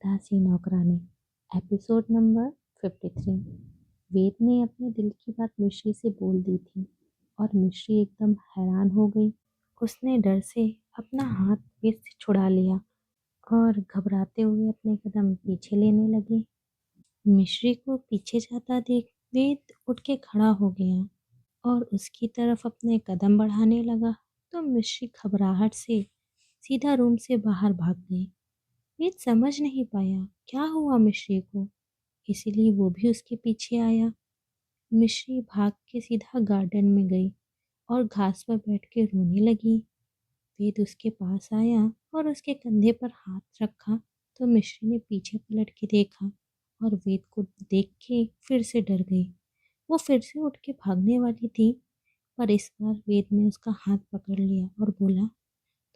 उदासी नौकरानी। Episode number 53। वेद ने अपने दिल की बात मिश्री से बोल दी थी और मिश्री एकदम हैरान हो गई। उसने डर से अपना हाथ वेद से छुड़ा लिया और घबराते हुए अपने कदम पीछे लेने लगी। मिश्री को पीछे जाता देख वेद उठ के खड़ा हो गया और उसकी तरफ अपने कदम बढ़ाने लगा तो मिश्री घबराहट से सीधा रूम से बाहर भाग गई। वेद समझ नहीं पाया क्या हुआ मिश्री को, इसीलिए वो भी उसके पीछे आया। मिश्री भाग के सीधा गार्डन में गई और घास पर बैठ के रोने लगी। वेद उसके पास आया और उसके कंधे पर हाथ रखा तो मिश्री ने पीछे पलट के देखा और वेद को देख के फिर से डर गई। वो फिर से उठ के भागने वाली थी, पर इस बार वेद ने उसका हाथ पकड़ लिया और बोला,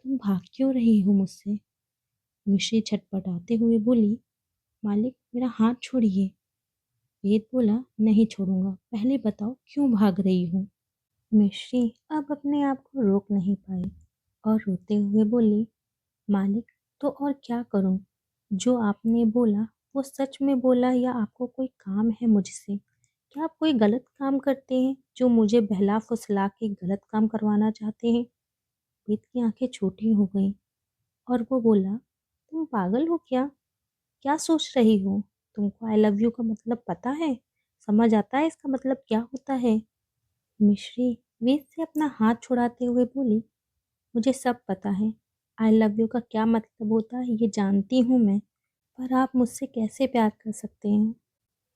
तुम भाग क्यों रही हो मुझसे? मिश्री छटपटाते हुए बोली, मालिक मेरा हाथ छोड़िए। वेद बोला, नहीं छोड़ूंगा, पहले बताओ क्यों भाग रही हो? मिश्री अब अपने आप को रोक नहीं पाई और रोते हुए बोली, मालिक तो और क्या करूं? जो आपने बोला वो सच में बोला या आपको कोई काम है मुझसे? क्या आप कोई गलत काम करते हैं जो मुझे बहला फुसला के गलत काम करवाना चाहते हैं? वेद की आंखें छोटी हो गईं और वो बोला, तुम पागल हो क्या? क्या सोच रही हो? तुमको आई लव यू का मतलब पता है? समझ आता है इसका मतलब क्या होता है? मिश्री वेद से अपना हाथ छुड़ाते हुए बोली, मुझे सब पता है। आई लव यू का क्या मतलब होता है ये जानती हूँ मैं, पर आप मुझसे कैसे प्यार कर सकते हैं?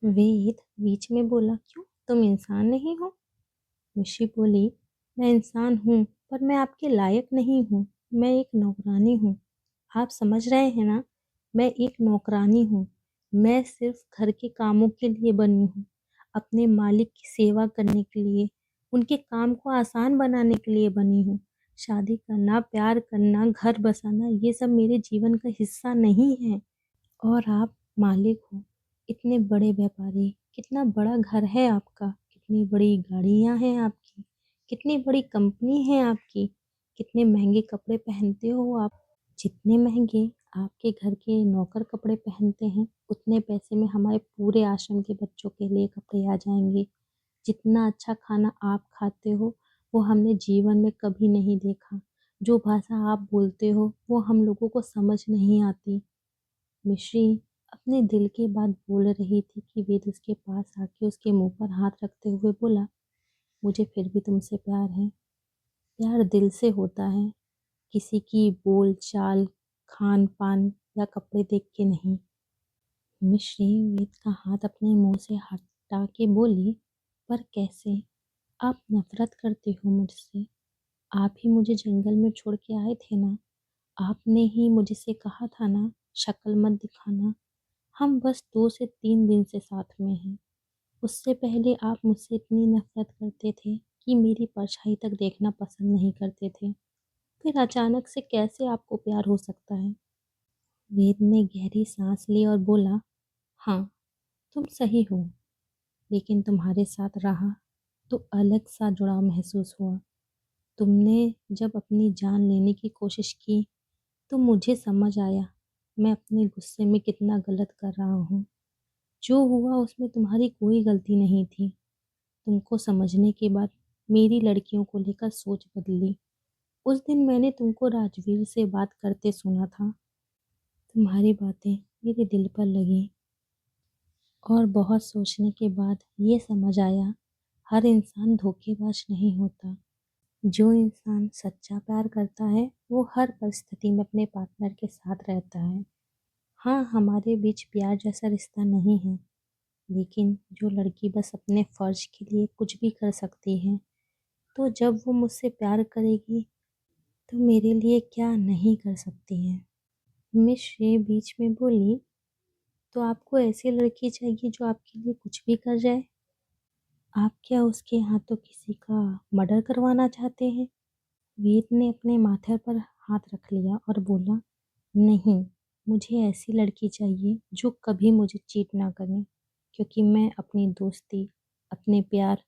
वेद बीच में बोला, क्यों तुम इंसान नहीं हो? मिश्री बोली, मैं इंसान हूँ पर मैं आपके लायक नहीं हूँ। मैं एक नौकरानी हूँ। आप समझ रहे हैं ना? मैं एक नौकरानी हूँ। मैं सिर्फ घर के कामों के लिए बनी हूँ, अपने मालिक की सेवा करने के लिए, उनके काम को आसान बनाने के लिए बनी हूँ। शादी करना, प्यार करना, घर बसाना ये सब मेरे जीवन का हिस्सा नहीं है। और आप मालिक हो, इतने बड़े व्यापारी, कितना बड़ा घर है आपका, कितनी बड़ी गाड़ियाँ हैं आपकी, कितनी बड़ी कंपनी है आपकी, कितने महंगे कपड़े पहनते हो आप। जितने महंगे आपके घर के नौकर कपड़े पहनते हैं उतने पैसे में हमारे पूरे आश्रम के बच्चों के लिए कपड़े आ जाएंगे। जितना अच्छा खाना आप खाते हो वो हमने जीवन में कभी नहीं देखा। जो भाषा आप बोलते हो वो हम लोगों को समझ नहीं आती। मिश्री अपने दिल की बात बोल रही थी कि वेद उसके पास आके उसके मुंह पर हाथ रखते हुए बोला, मुझे फिर भी तुमसे प्यार है। प्यार दिल से होता है, किसी की बोल चाल, खान पान या कपड़े देख के नहीं। मिश्री वेद का हाथ अपने मुंह से हटा के बोली, पर कैसे? आप नफरत करते हो मुझसे। आप ही मुझे जंगल में छोड़ के आए थे ना। आपने ही मुझसे कहा था ना, शक्ल मत दिखाना। हम बस 2 से 3 दिन से साथ में हैं। उससे पहले आप मुझसे इतनी नफरत करते थे कि मेरी परछाई तक देखना पसंद नहीं करते थे। फिर अचानक से कैसे आपको प्यार हो सकता है? वेद ने गहरी सांस ली और बोला, हाँ तुम सही हो, लेकिन तुम्हारे साथ रहा तो अलग सा जुड़ाव महसूस हुआ। तुमने जब अपनी जान लेने की कोशिश की तो मुझे समझ आया मैं अपने गुस्से में कितना गलत कर रहा हूँ। जो हुआ उसमें तुम्हारी कोई गलती नहीं थी। तुमको समझने के बाद मेरी लड़कियों को लेकर सोच बदली। उस दिन मैंने तुमको राजवीर से बात करते सुना था। तुम्हारी बातें मेरे दिल पर लगी और बहुत सोचने के बाद ये समझ आया, हर इंसान धोखेबाज नहीं होता। जो इंसान सच्चा प्यार करता है वो हर परिस्थिति में अपने पार्टनर के साथ रहता है। हाँ, हमारे बीच प्यार जैसा रिश्ता नहीं है, लेकिन जो लड़की बस अपने फर्ज के लिए कुछ भी कर सकती है, तो जब वो मुझसे प्यार करेगी तो मेरे लिए क्या नहीं कर सकती है? मिस श्री बीच में बोली, तो आपको ऐसी लड़की चाहिए जो आपके लिए कुछ भी कर जाए? आप क्या उसके हाथों किसी का मर्डर करवाना चाहते हैं? वेद ने अपने माथे पर हाथ रख लिया और बोला, नहीं, मुझे ऐसी लड़की चाहिए जो कभी मुझे चीट ना करे, क्योंकि मैं अपनी दोस्ती, अपने प्यार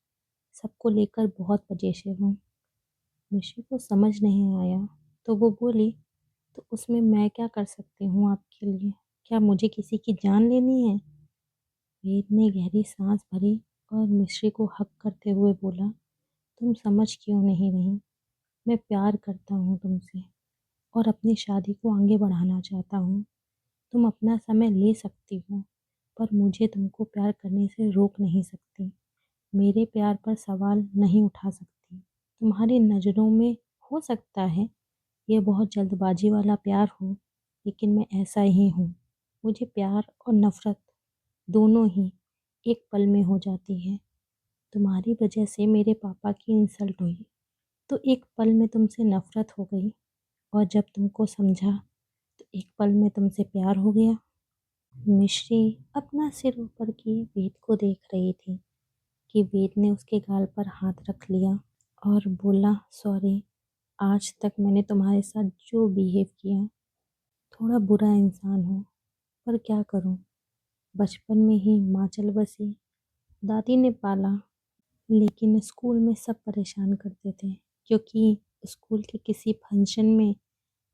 सबको लेकर बहुत पजेशिव हूँ। मिशी को समझ नहीं आया तो वो बोली, तो उसमें मैं क्या कर सकती हूँ आपके लिए? क्या मुझे किसी की जान लेनी है? वेद ने गहरी सांस भरी और मिश्री को हक करते हुए बोला, तुम समझ क्यों नहीं रही? मैं प्यार करता हूँ तुमसे और अपनी शादी को आगे बढ़ाना चाहता हूँ। तुम अपना समय ले सकती हो, पर मुझे तुमको प्यार करने से रोक नहीं सकती। मेरे प्यार पर सवाल नहीं उठा सकती। तुम्हारी नज़रों में हो सकता है ये बहुत जल्दबाजी वाला प्यार हो, लेकिन मैं ऐसा ही हूँ। मुझे प्यार और नफ़रत दोनों ही एक पल में हो जाती है। तुम्हारी वजह से मेरे पापा की इंसल्ट हुई, तो एक पल में तुमसे नफ़रत हो गई, और जब तुमको समझा तो एक पल में तुमसे प्यार हो गया। मिश्री अपना सिर ऊपर किए वेद को देख रही थी कि वेद ने उसके गाल पर हाथ रख लिया और बोला, सॉरी, आज तक मैंने तुम्हारे साथ जो बिहेव किया, थोड़ा बुरा इंसान हूँ, पर क्या करूँ। बचपन में ही माँ चल बसी, दादी ने पाला, लेकिन स्कूल में सब परेशान करते थे क्योंकि स्कूल के किसी फंक्शन में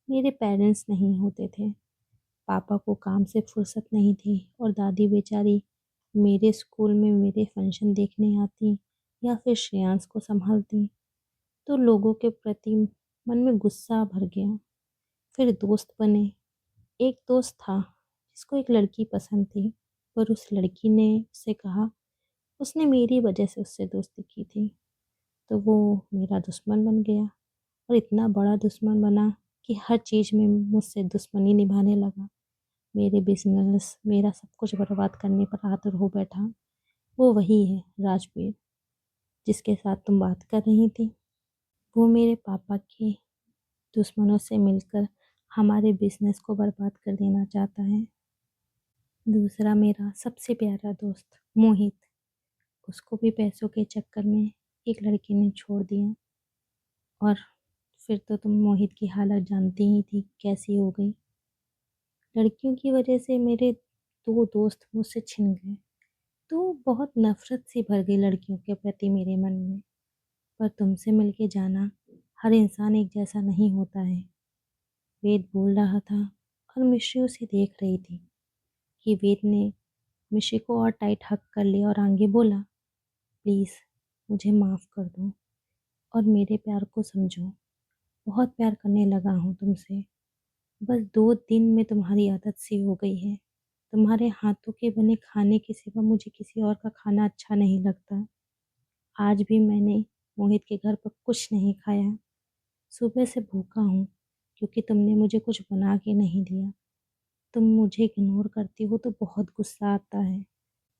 मेरे पेरेंट्स नहीं होते थे। पापा को काम से फुर्सत नहीं थी और दादी बेचारी मेरे स्कूल में मेरे फंक्शन देखने आती या फिर श्रेयांश को संभालती, तो लोगों के प्रति मन में गुस्सा भर गया। फिर दोस्त बने। एक दोस्त था जिसको एक लड़की पसंद थी, पर उस लड़की ने उससे कहा, उसने मेरी वजह से उससे दोस्ती की थी, तो वो मेरा दुश्मन बन गया, और इतना बड़ा दुश्मन बना कि हर चीज़ में मुझसे दुश्मनी निभाने लगा। मेरे बिजनेस, मेरा सब कुछ बर्बाद करने पर आतुर हो बैठा। वो वही है राजवीर, जिसके साथ तुम बात कर रही थी। वो मेरे पापा के दुश्मनों से मिलकर हमारे बिजनेस को बर्बाद कर देना चाहता है। दूसरा मेरा सबसे प्यारा दोस्त मोहित, उसको भी पैसों के चक्कर में एक लड़की ने छोड़ दिया, और फिर तो तुम मोहित की हालत जानती ही थी कैसी हो गई। लड़कियों की वजह से मेरे दो दोस्त मुझसे छिन गए, तो बहुत नफरत सी भर गई लड़कियों के प्रति मेरे मन में। पर तुमसे मिलके जाना, हर इंसान एक जैसा नहीं होता है। वेद बोल रहा था और मिश्री उसे देख रही थी कि वेद ने मिश्री को और टाइट हक कर लिया और आगे बोला, प्लीज़ मुझे माफ़ कर दो और मेरे प्यार को समझो। बहुत प्यार करने लगा हूँ तुमसे। बस 2 दिन में तुम्हारी आदत सी हो गई है। तुम्हारे हाथों के बने खाने के सिवा मुझे किसी और का खाना अच्छा नहीं लगता। आज भी मैंने मोहित के घर पर कुछ नहीं खाया। सुबह से भूखा हूँ क्योंकि तुमने मुझे कुछ बना के नहीं दिया। तुम मुझे इग्नोर करती हो तो बहुत गुस्सा आता है।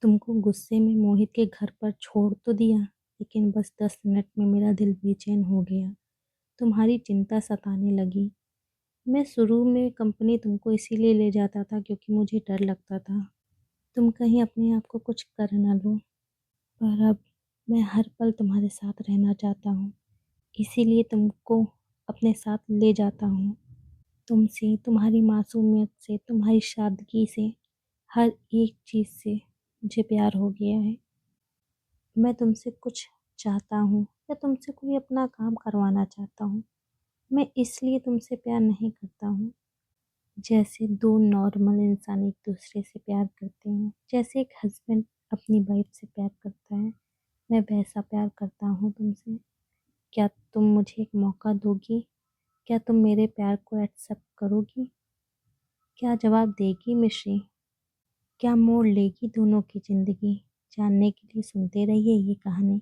तुमको गुस्से में मोहित के घर पर छोड़ तो दिया, लेकिन बस 10 मिनट में मेरा दिल बेचैन हो गया। तुम्हारी चिंता सताने लगी। मैं शुरू में कंपनी तुमको इसीलिए ले जाता था क्योंकि मुझे डर लगता था तुम कहीं अपने आप को कुछ कर ना लो। पर अब मैं हर पल तुम्हारे साथ रहना चाहता हूँ, इसीलिए तुमको अपने साथ ले जाता हूँ। तुमसे, तुम्हारी मासूमियत से, तुम्हारी सादगी से, हर एक चीज़ से मुझे प्यार हो गया है। मैं तुमसे कुछ चाहता हूँ या तुमसे कोई अपना काम करवाना चाहता हूँ, मैं इसलिए तुमसे प्यार नहीं करता हूँ जैसे दो नॉर्मल इंसान एक दूसरे से प्यार करते हैं, जैसे एक हस्बैंड अपनी वाइफ से प्यार करता है, मैं वैसा प्यार करता हूँ तुमसे। क्या तुम मुझे एक मौका दोगी? क्या तुम मेरे प्यार को एक्सेप्ट करोगी? क्या जवाब देगी मिश्री? क्या मोड़ लेगी दोनों की ज़िंदगी? जानने के लिए सुनते रहिए ये कहानी।